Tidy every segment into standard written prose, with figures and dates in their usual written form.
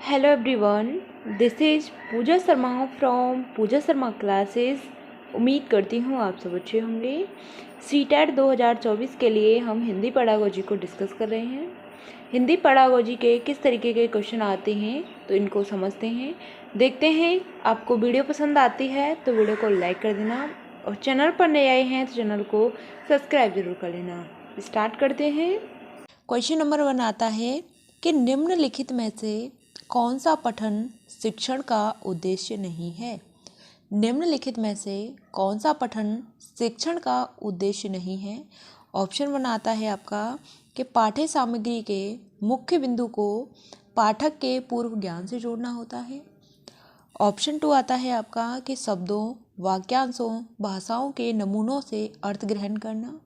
Hello everyone, this is Pooja Sharma from Pooja Sharma classes. उम्मीद करती हूँ आप सब अच्छे होंगे। सीटेट 2024 के लिए हम हिंदी पेडागोजी को डिस्कस कर रहे हैं। हिंदी पेडागोजी के किस तरीके के क्वेश्चन आते हैं तो इनको समझते हैं, देखते हैं। आपको वीडियो पसंद आती है तो वीडियो को लाइक कर देना और चैनल पर नए आए हैं तो चैनल को सब्सक्राइब जरूर कर लेना। स्टार्ट करते हैं। क्वेश्चन नंबर 1 आता है कि निम्नलिखित में से कौन सा पठन शिक्षण का उद्देश्य नहीं है। निम्नलिखित में से कौन सा पठन शिक्षण का उद्देश्य नहीं है। ऑप्शन 1 आता है आपका कि पाठ्य सामग्री के मुख्य बिंदु को पाठक के पूर्व ज्ञान से जोड़ना होता है। ऑप्शन 2 आता है आपका कि शब्दों, वाक्यांशों, भाषाओं के नमूनों से अर्थ ग्रहण करना।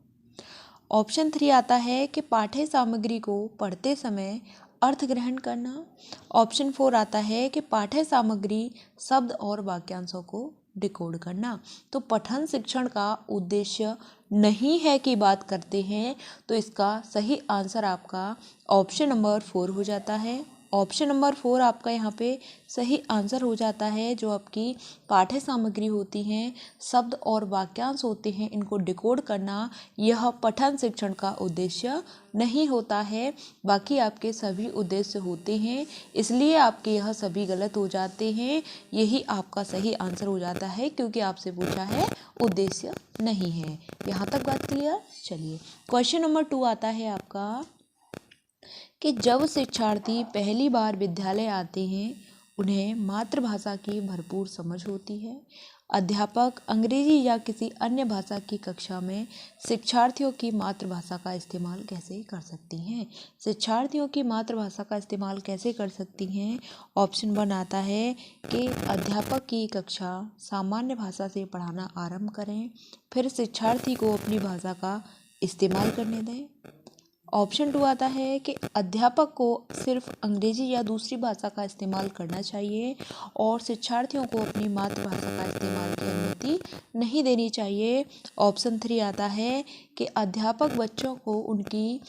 ऑप्शन 3 आता है कि पाठ्य सामग्री को पढ़ते समय अर्थ ग्रहण करना। ऑप्शन 4 आता है कि पाठ्य सामग्री, शब्द और वाक्यांशों को डिकोड करना। तो पठन शिक्षण का उद्देश्य नहीं है की बात करते हैं तो इसका सही आंसर आपका ऑप्शन नंबर 4 हो जाता है। ऑप्शन नंबर 4 आपका यहाँ पे सही आंसर हो जाता है। जो आपकी पाठ्य सामग्री होती हैं, शब्द और वाक्यांश होते हैं, इनको डिकोड करना यह पठन शिक्षण का उद्देश्य नहीं होता है। बाकी आपके सभी उद्देश्य होते हैं, इसलिए आपके यह सभी गलत हो जाते हैं। यही आपका सही आंसर हो जाता है क्योंकि आपसे पूछा है उद्देश्य नहीं है। यहाँ तक बात क्लियर। चलिए क्वेश्चन नंबर 2 आता है आपका कि जब शिक्षार्थी पहली बार विद्यालय आते हैं उन्हें मातृभाषा की भरपूर समझ होती है। अध्यापक अंग्रेजी या किसी अन्य भाषा की कक्षा में शिक्षार्थियों की मातृभाषा का इस्तेमाल कैसे कर सकती हैं। शिक्षार्थियों की मातृभाषा का इस्तेमाल कैसे कर सकती हैं। ऑप्शन 1 आता है कि अध्यापक की कक्षा सामान्य भाषा से पढ़ाना आरंभ करें, फिर शिक्षार्थी को अपनी भाषा का इस्तेमाल करने दें। ऑप्शन 2 आता है कि अध्यापक को सिर्फ अंग्रेजी या दूसरी भाषा का इस्तेमाल करना चाहिए और शिक्षार्थियों को अपनी मातृभाषा का इस्तेमाल की अनुमति नहीं देनी चाहिए। ऑप्शन 3 आता है कि अध्यापक बच्चों को उनकी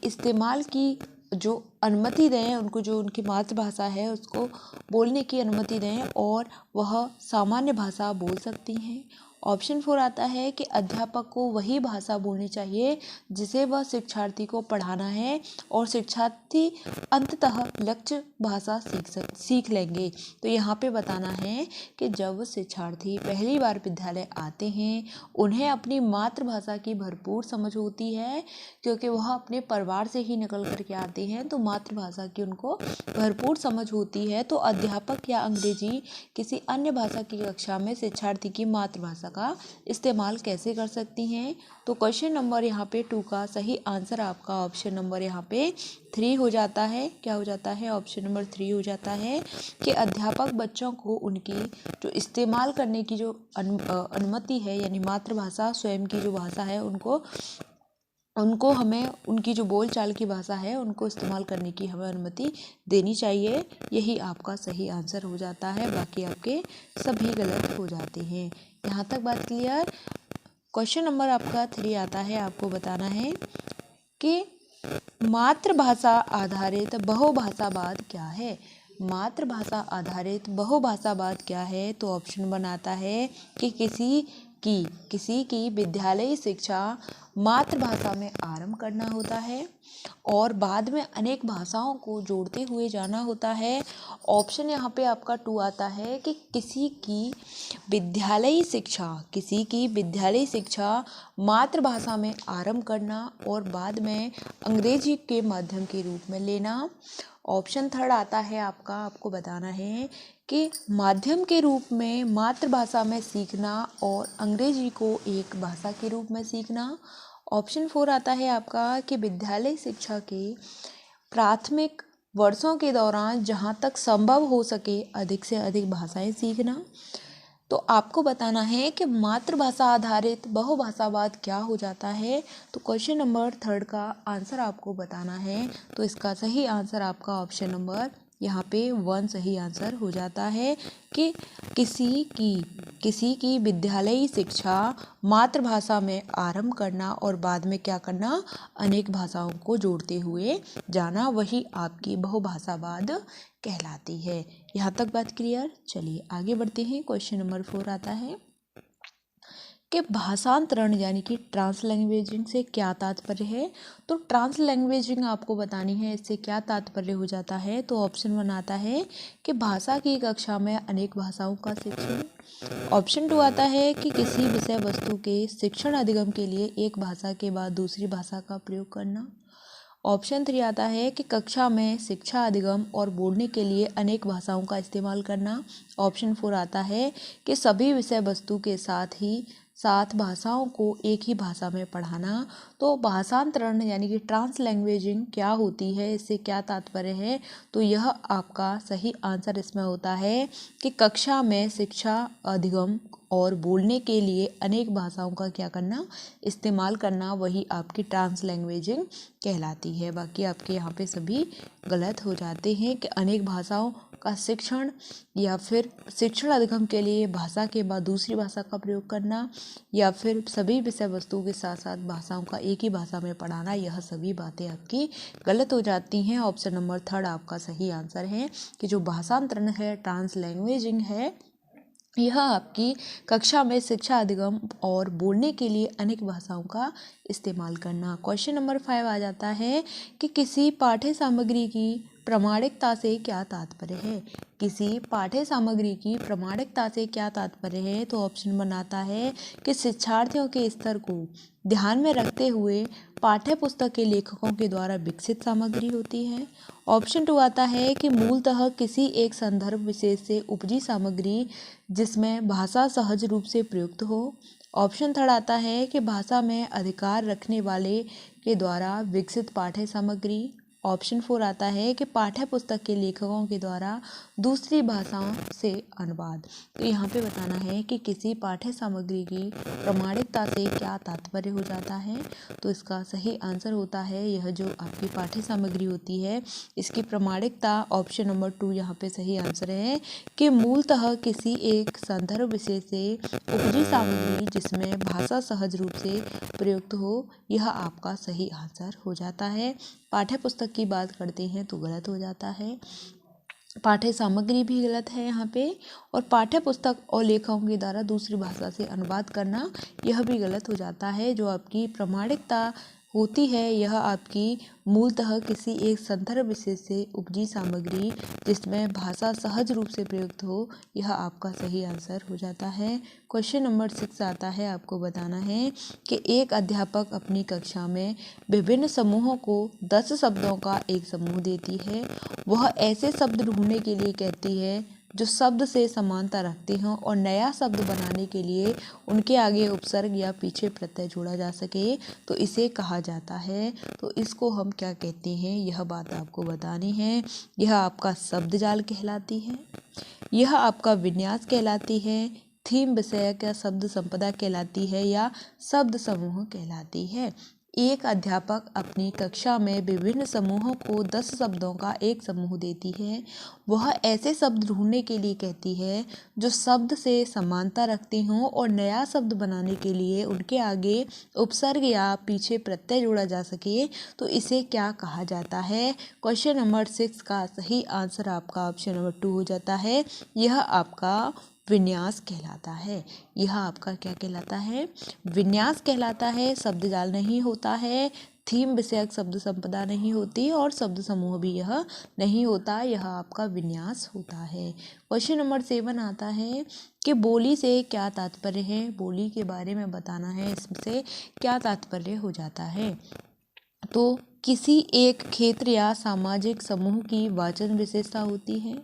इस्तेमाल की जो अनुमति दें, उनको जो उनकी मातृभाषा है उसको बोलने की अनुमति दें और वह सामान्य भाषा बोल सकती हैं। ऑप्शन 4 आता है कि अध्यापक को वही भाषा बोलनी चाहिए जिसे वह शिक्षार्थी को पढ़ाना है और शिक्षार्थी अंततः लक्ष्य भाषा सीख लेंगे। तो यहाँ पे बताना है कि जब शिक्षार्थी पहली बार विद्यालय आते हैं उन्हें अपनी मातृभाषा की भरपूर समझ होती है क्योंकि वह अपने परिवार से ही निकल करके आते हैं, तो मातृभाषा की उनको भरपूर समझ होती है। तो अध्यापक या अंग्रेजी किसी अन्य भाषा की कक्षा में शिक्षार्थी की मातृभाषा का इस्तेमाल कैसे कर सकती हैं। तो क्वेश्चन नंबर यहाँ पे 2 का सही आंसर आपका ऑप्शन नंबर यहाँ पे 3 हो जाता है। क्या हो जाता है? ऑप्शन नंबर 3 हो जाता है कि अध्यापक बच्चों को उनकी जो इस्तेमाल करने की जो अनुमति है, यानी मातृभाषा स्वयं की जो भाषा है उनको हमें उनकी जो बोलचाल की भाषा है उनको इस्तेमाल करने की हमें अनुमति देनी चाहिए। यही आपका सही आंसर हो जाता है, बाकी आपके सभी गलत हो जाते हैं। यहाँ तक बात क्लियर। क्वेश्चन नंबर आपका 3 आता है। आपको बताना है कि मातृभाषा आधारित बहुभाषावाद क्या है। मातृभाषा आधारित बहुभाषावाद क्या है। तो ऑप्शन 1 आता है कि किसी की विद्यालयी शिक्षा मातृभाषा में आरंभ करना होता है और बाद में अनेक भाषाओं को जोड़ते हुए जाना होता है। ऑप्शन यहाँ पे आपका 2 आता है कि किसी की विद्यालयी शिक्षा मातृभाषा में आरंभ करना और बाद में अंग्रेजी के माध्यम के रूप में लेना। ऑप्शन 3 आता है आपका, आपको बताना है कि माध्यम के रूप में मातृभाषा में सीखना और अंग्रेजी को एक भाषा के रूप में सीखना। ऑप्शन 4 आता है आपका कि विद्यालय शिक्षा के प्राथमिक वर्षों के दौरान जहाँ तक संभव हो सके अधिक से अधिक भाषाएं सीखना। तो आपको बताना है कि मातृभाषा आधारित बहुभाषावाद क्या हो जाता है। तो क्वेश्चन नंबर 3 का आंसर आपको बताना है। तो इसका सही आंसर आपका ऑप्शन नंबर यहाँ पे 1 सही आंसर हो जाता है कि किसी की विद्यालयी शिक्षा मातृभाषा में आरंभ करना और बाद में क्या करना, अनेक भाषाओं को जोड़ते हुए जाना, वही आपकी बहुभाषावाद कहलाती है। यहाँ तक बात क्लियर। चलिए आगे बढ़ते हैं। क्वेश्चन नंबर 4 आता है कि भाषांतरण यानी कि ट्रांसलैंग्वेजिंग से क्या तात्पर्य है। तो ट्रांसलैंग्वेजिंग आपको बतानी है, इससे क्या तात्पर्य हो जाता है। तो ऑप्शन 1 आता है कि भाषा की कक्षा में अनेक भाषाओं का शिक्षण। ऑप्शन 2 आता है कि किसी विषय वस्तु के शिक्षण अधिगम के लिए एक भाषा के बाद दूसरी भाषा का प्रयोग करना। ऑप्शन 3 आता है कि कक्षा में शिक्षा अधिगम और बोलने के लिए अनेक भाषाओं का इस्तेमाल करना। ऑप्शन 4 आता है कि सभी विषय वस्तु के साथ भाषाओं को एक ही भाषा में पढ़ाना। तो भाषांतरण यानी कि ट्रांसलैंग्वेजिंग क्या होती है, इससे क्या तात्पर्य है। तो यह आपका सही आंसर इसमें होता है कि कक्षा में शिक्षा अधिगम और बोलने के लिए अनेक भाषाओं का क्या करना, इस्तेमाल करना, वही आपकी ट्रांसलैंग्वेजिंग कहलाती है। बाकी आपके यहाँ पे सभी गलत हो जाते हैं कि अनेक भाषाओं का शिक्षण या फिर शिक्षण अधिगम के लिए भाषा के बाद दूसरी भाषा का प्रयोग करना या फिर सभी विषय वस्तुओं के साथ साथ भाषाओं का एक ही भाषा में पढ़ाना, यह सभी बातें आपकी गलत हो जाती हैं। ऑप्शन नंबर 3 आपका सही आंसर है कि जो भाषांतरण है, ट्रांसलैंग्वेजिंग है, यह आपकी कक्षा में शिक्षा अधिगम और बोलने के लिए अनेक भाषाओं का इस्तेमाल करना। क्वेश्चन नंबर 5 आ जाता है कि किसी पाठ्य सामग्री की प्रामाणिकता से क्या तात्पर्य है। किसी पाठ्य सामग्री की प्रामाणिकता से क्या तात्पर्य है। तो ऑप्शन 1 आता है कि शिक्षार्थियों के स्तर को ध्यान में रखते हुए पाठ्य पुस्तक के लेखकों के द्वारा विकसित सामग्री होती है। ऑप्शन 2 आता है कि मूलतः किसी एक संदर्भ विशेष से उपजी सामग्री जिसमें भाषा सहज रूप से प्रयुक्त हो। ऑप्शन 3 आता है कि भाषा में अधिकार रखने वाले के द्वारा विकसित पाठ्य सामग्री। ऑप्शन 4 आता है कि पाठ्य पुस्तक के लेखकों के द्वारा दूसरी भाषाओं से अनुवाद। तो यहाँ पे बताना है कि किसी पाठ्य सामग्री की प्रामाणिकता से क्या तात्पर्य हो जाता है। तो इसका सही आंसर होता है यह जो आपकी पाठ्य सामग्री होती है, इसकी प्रामाणिकता ऑप्शन नंबर 2 यहाँ पे सही आंसर है कि मूलतः किसी एक संदर्भ विशेष से उपजी सामग्री जिसमें भाषा सहज रूप से प्रयुक्त हो, यह आपका सही आंसर हो जाता है। पाठ्य पुस्तक की बात करते हैं तो गलत हो जाता है, पाठ्य सामग्री भी गलत है यहाँ पे, और पाठ्य पुस्तक और लेखकों के द्वारा दूसरी भाषा से अनुवाद करना यह भी गलत हो जाता है। जो आपकी प्रामाणिकता होती है यह आपकी मूलतः किसी एक संदर्भ विशेष से उपजी सामग्री जिसमें भाषा सहज रूप से प्रयुक्त हो, यह आपका सही आंसर हो जाता है। क्वेश्चन नंबर 6 आता है, आपको बताना है कि एक अध्यापक अपनी कक्षा में विभिन्न समूहों को 10 शब्दों का एक समूह देती है। वह ऐसे शब्द ढूंढने के लिए कहती है जो शब्द से समानता रखते हों और नया शब्द बनाने के लिए उनके आगे उपसर्ग या पीछे प्रत्यय जोड़ा जा सके, तो इसे कहा जाता है। तो इसको हम क्या कहते हैं, यह बात आपको बतानी है। यह आपका शब्द जाल कहलाती है, यह आपका विन्यास कहलाती है, थीम विषयक या शब्द संपदा कहलाती है, या शब्द समूह कहलाती है। एक अध्यापक अपनी कक्षा में विभिन्न समूहों को 10 शब्दों का एक समूह देती है। वह ऐसे शब्द ढूंढने के लिए कहती है जो शब्द से समानता रखते हों और नया शब्द बनाने के लिए उनके आगे उपसर्ग या पीछे प्रत्यय जोड़ा जा सके, तो इसे क्या कहा जाता है। क्वेश्चन नंबर 6 का सही आंसर आपका ऑप्शन नंबर 2 हो जाता है। यह आपका विन्यास कहलाता है। यह आपका क्या कहलाता है, विन्यास कहलाता है। शब्द जाल नहीं होता है, थीम विषयक शब्द संपदा नहीं होती और शब्द समूह भी यह नहीं होता, यह आपका विन्यास होता है। क्वेश्चन नंबर 7 आता है कि बोली से क्या तात्पर्य है। बोली के बारे में बताना है, इससे क्या तात्पर्य हो जाता है। तो किसी एक क्षेत्र या सामाजिक समूह की वाचन विशेषता होती है,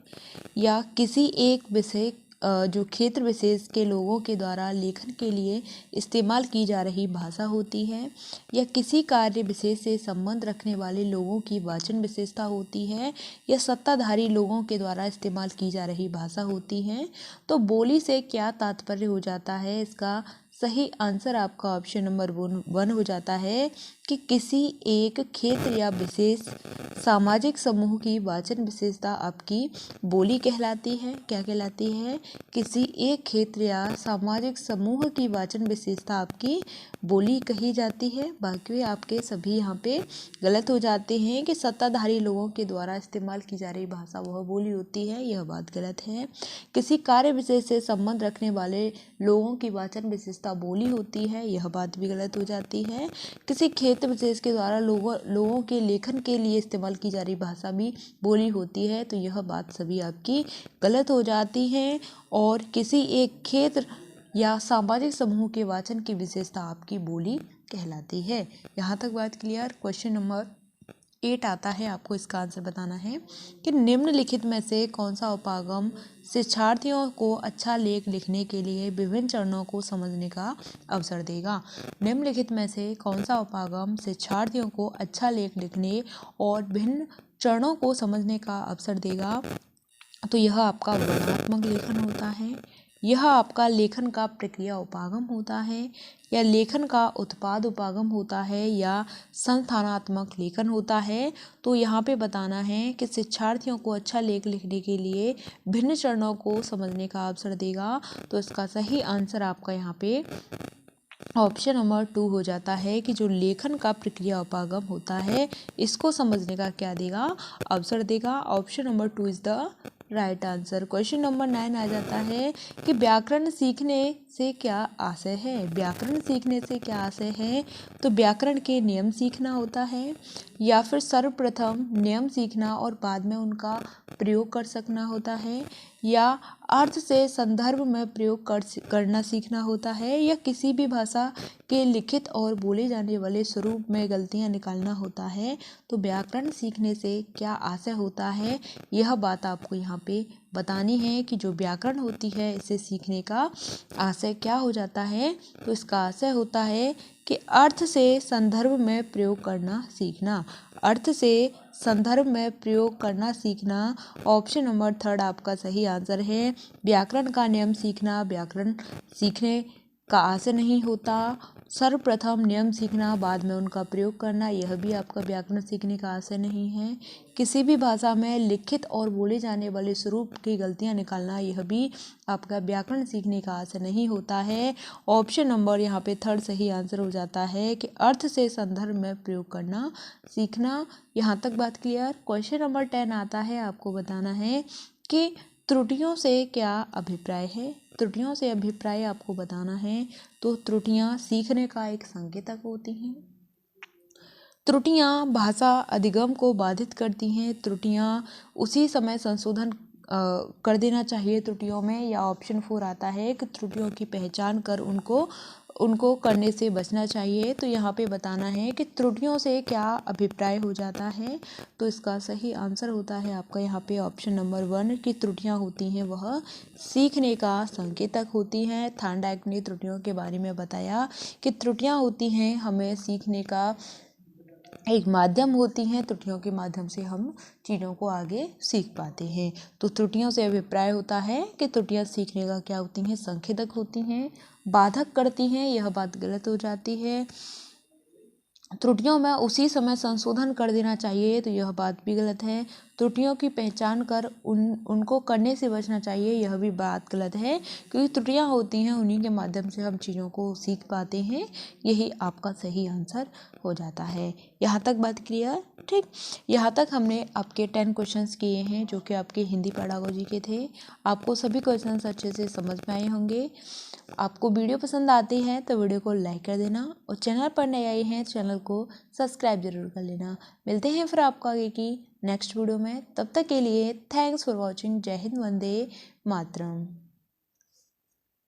या किसी एक विषय जो क्षेत्र विशेष के लोगों के द्वारा लेखन के लिए इस्तेमाल की जा रही भाषा होती है, या किसी कार्य विशेष से संबंध रखने वाले लोगों की वाचन विशेषता होती है, या सत्ताधारी लोगों के द्वारा इस्तेमाल की जा रही भाषा होती है। तो बोली से क्या तात्पर्य हो जाता है, इसका सही आंसर आपका ऑप्शन नंबर 1 हो जाता है कि किसी एक क्षेत्र या विशेष सामाजिक समूह की वाचन विशेषता आपकी बोली कहलाती है। क्या कहलाती है? किसी एक क्षेत्र या सामाजिक समूह की वाचन विशेषता आपकी बोली कही जाती है। बाकी आपके सभी यहाँ पे गलत हो जाते हैं कि सत्ताधारी लोगों के द्वारा इस्तेमाल की जा रही भाषा वह बोली होती है, यह बात गलत है। किसी कार्य विशेष से संबंध रखने वाले लोगों की वाचन विशेषता बोली होती है, यह बात भी गलत हो जाती है। किसी क्षेत्र विशेष के द्वारा लोगों के लेखन के लिए इस्तेमाल की जा रही भाषा भी बोली होती है, तो यह बात सभी आपकी गलत हो जाती है। और किसी एक क्षेत्र या सामाजिक समूह के वाचन की विशेषता आपकी बोली कहलाती है। यहाँ तक बात क्लियर। क्वेश्चन नंबर 8 आता है, आपको इसका आंसर बताना है कि निम्नलिखित में से कौन सा उपागम शिक्षार्थियों को अच्छा लेख लिखने के लिए विभिन्न चरणों को समझने का अवसर देगा। निम्नलिखित में से कौन सा उपागम शिक्षार्थियों को अच्छा लेख लिखने और भिन्न चरणों को समझने का अवसर देगा? तो यह आपका वर्णनात्मक लेखन होता है, यह आपका लेखन का प्रक्रिया उपागम होता है, या लेखन का उत्पाद उपागम होता है, या संस्थानात्मक लेखन होता है। तो यहाँ पे बताना है कि शिक्षार्थियों को अच्छा लेख लिखने के लिए भिन्न चरणों को समझने का अवसर देगा। तो इसका सही आंसर आपका यहाँ पे ऑप्शन नंबर 2 हो जाता है कि जो लेखन का प्रक्रिया उपागम होता है इसको समझने का क्या देगा? अवसर देगा। Option number 2 is the right answer. Question number 9 आ जाता है कि व्याकरण सीखने से क्या आशय है? व्याकरण सीखने से क्या आशय है? तो व्याकरण के नियम सीखना होता है, या फिर सर्वप्रथम नियम सीखना और बाद में उनका प्रयोग कर सकना होता है, या अर्थ से संदर्भ में प्रयोग करना सीखना होता है, या किसी भी भाषा के लिखित और बोले जाने वाले स्वरूप में गलतियां निकालना होता है। तो व्याकरण सीखने से क्या आशय होता है, यह बात आपको यहाँ पे बतानी है कि जो व्याकरण होती है इसे सीखने का आशय क्या हो जाता है। तो इसका आशय होता है कि अर्थ से संदर्भ में प्रयोग करना सीखना, अर्थ से संदर्भ में प्रयोग करना सीखना। ऑप्शन नंबर 3 आपका सही आंसर है। व्याकरण का नियम सीखना व्याकरण सीखने का आशय नहीं होता। सर्वप्रथम नियम सीखना बाद में उनका प्रयोग करना, यह भी आपका व्याकरण सीखने का आशय नहीं है। किसी भी भाषा में लिखित और बोले जाने वाले स्वरूप की गलतियां निकालना, यह भी आपका व्याकरण सीखने का आशय नहीं होता है। ऑप्शन नंबर यहाँ पे 3 सही आंसर हो जाता है कि अर्थ से संदर्भ में प्रयोग करना सीखना। यहाँ तक बात क्लियर। क्वेश्चन नंबर 10 आता है, आपको बताना है कि त्रुटियों से क्या अभिप्राय है? त्रुटियों से अभिप्राय आपको बताना है। तो त्रुटियां सीखने का एक संकेतक होती हैं। त्रुटियां भाषा अधिगम को बाधित करती हैं। त्रुटियां उसी समय संशोधन कर देना चाहिए त्रुटियों में, या ऑप्शन 4 आता है कि त्रुटियों की पहचान कर उनको करने से बचना चाहिए। तो यहाँ पे बताना है कि त्रुटियों से क्या अभिप्राय हो जाता है। तो इसका सही आंसर होता है आपका यहाँ पे ऑप्शन नंबर 1 की त्रुटियाँ होती हैं वह सीखने का संकेतक होती हैं। थार्नडाइक ने त्रुटियों के बारे में बताया कि त्रुटियाँ होती हैं हमें सीखने का एक माध्यम होती हैं, त्रुटियों के माध्यम से हम चीज़ों को आगे सीख पाते हैं। तो त्रुटियों से अभिप्राय होता है कि त्रुटियां सीखने का क्या होती हैं? संकेतक होती हैं, बाधक करती हैं, यह बात गलत हो जाती है। त्रुटियों में उसी समय संशोधन कर देना चाहिए, तो यह बात भी गलत है। त्रुटियों की पहचान कर उनको करने से बचना चाहिए, यह भी बात गलत है, क्योंकि त्रुटियां होती हैं उन्हीं के माध्यम से हम चीज़ों को सीख पाते हैं। यही आपका सही आंसर हो जाता है। यहाँ तक बात क्लियर? ठीक, यहाँ तक हमने आपके 10 क्वेश्चंस किए हैं जो कि आपके हिंदी पेडागोजी के थे। आपको सभी क्वेश्चंस अच्छे से समझ में आए होंगे। आपको वीडियो पसंद आती है तो वीडियो को लाइक कर देना, और चैनल पर नए आए हैं चैनल को सब्सक्राइब जरूर कर लेना। मिलते हैं फिर आपको आगे की नेक्स्ट वीडियो में, तब तक के लिए थैंक्स फॉर वॉचिंग। जय हिंद, वंदे मातरम।